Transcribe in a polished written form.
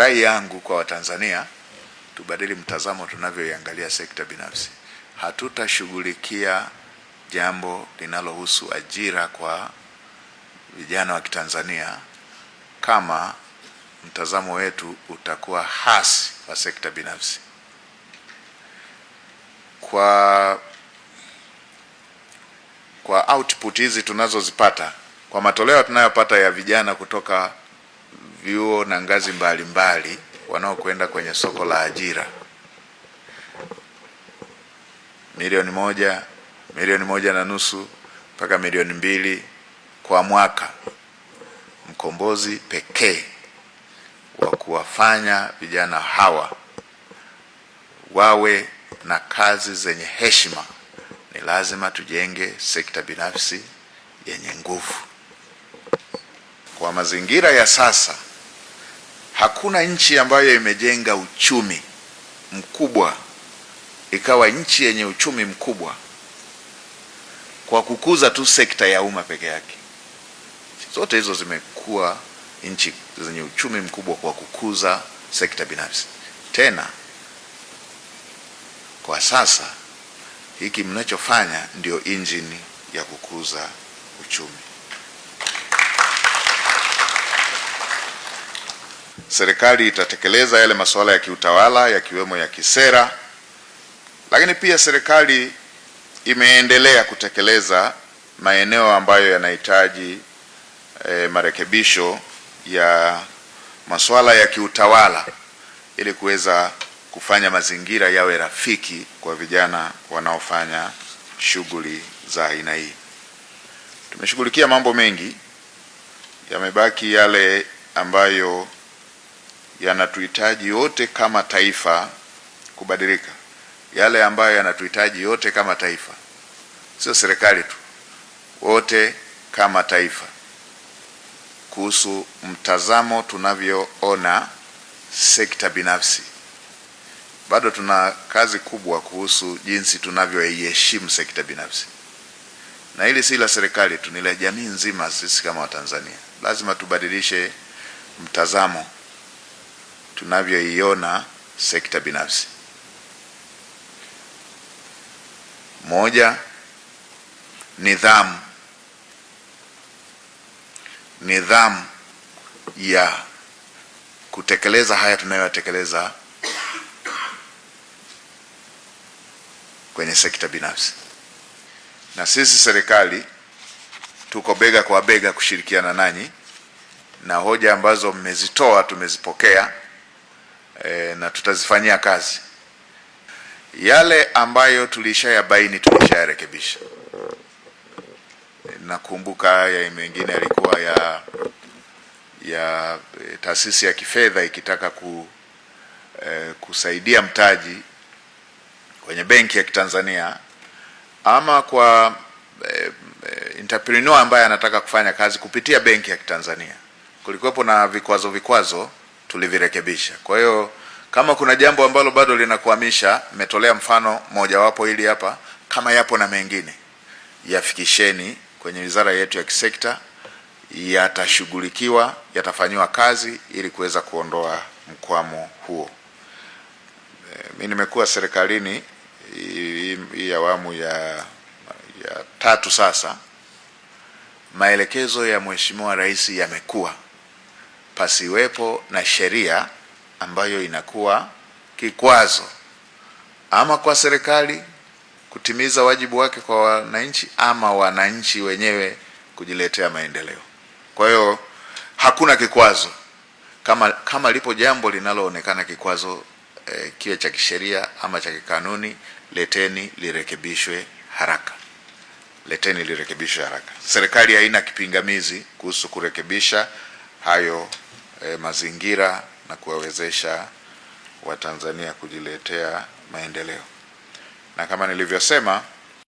rai yangu kwa Watanzania, tubadili mtazamo tunavyoiangalia sekta binafsi. Hatutashughulikia jambo linalohusu ajira kwa vijana wa Kitanzania kama mtazamo wetu utakuwa hasi wa sekta binafsi. Kwa output hizi tunazozipata, kwa matoleo tunayopata ya vijana kutoka vyuo na ngazi mbalimbali wanaokwenda kwenye soko la ajira, milioni moja na nusu mpaka milioni 2 kwa mwaka, mkombozi pekee wa kuwafanya vijana hawa wawe na kazi zenye heshima ni lazima tujenge sekta binafsi yenye nguvu. Kwa mazingira ya sasa, hakuna nchi ambayo imejenga uchumi mkubwa ikawa nchi yenye uchumi mkubwa kwa kukuza tu sekta ya umma peke yake. Zote hizo zimekuwa nchi zenye uchumi mkubwa kwa kukuza sekta binafsi. Tena kwa sasa hiki mnachofanya ndio injini ya kukuza uchumi. Serikali itatekeleza yale masuala ya kiutawala yakiwemo ya kisera, lakini pia serikali imeendelea kutekeleza maeneo ambayo yanahitaji marekebisho ya masuala ya kiutawala ili kuweza kufanya mazingira yawe rafiki kwa vijana wanaofanya shughuli za aina hii. Tumeshughulikia mambo mengi, yamebaki yale ambayo yanatuhitaji yote kama taifa kubadilika. Yale ambayo yanatuhitaji yote kama taifa, sio serikali tu, wote kama taifa, kuhusu mtazamo tunavyoona sekta binafsi. Bado tuna kazi kubwa kuhusu jinsi tunavyoiheshimu sekta binafsi, na hili si la serikali tu, ni la jamii nzima. Sisi kama Watanzania lazima tubadilishe mtazamo tunavyoiona sekta binafsi. Moja, nidhamu ya kutekeleza haya tunayotekeleza kwenye sekta binafsi. Na sisi serikali tuko bega kwa bega kushirikiana nanyi, na hoja ambazo mmezitoa tumezipokea na tutazifanyia kazi. Yale ambayo tulishayabaini tulishayarekebisha. Nakumbuka ya mengine yalikuwa ya taasisi ya kifedha ikitaka kusaidia mtaji kwenye benki ya Kitanzania, ama kwa entrepreneur ambaye anataka kufanya kazi kupitia benki ya Kitanzania. Kulikuwepo na vikwazo tulivirekebisha. Kwa hiyo kama kuna jambo ambalo bado linakwamisha, metolea mfano mojawapo hili hapa, kama yapo na mengine yafikisheni kwenye wizara yetu ya kisekta, yatashughulikiwa, yatafanywa kazi ili kuweza kuondoa mkwamo huo. Mimi nimekuwa serikalini hii awamu ya 3 sasa. Maelekezo ya Mheshimiwa Rais yamekuwa pasiwepo na sheria ambayo inakuwa kikwazo ama kwa serikali kutimiza wajibu wake kwa wananchi, ama wananchi wenyewe kujiletea maendeleo. Kwa hiyo hakuna kikwazo. Kama lipo jambo linaloonekana kikwazo, kiwe cha kisheria ama cha kikanuni, leteni lirekebishwe haraka. Serikali haina kipingamizi kuhusu kurekebisha hayo mazingira na kuwawezesha Watanzania kujiletea maendeleo. Na kama nilivyosema,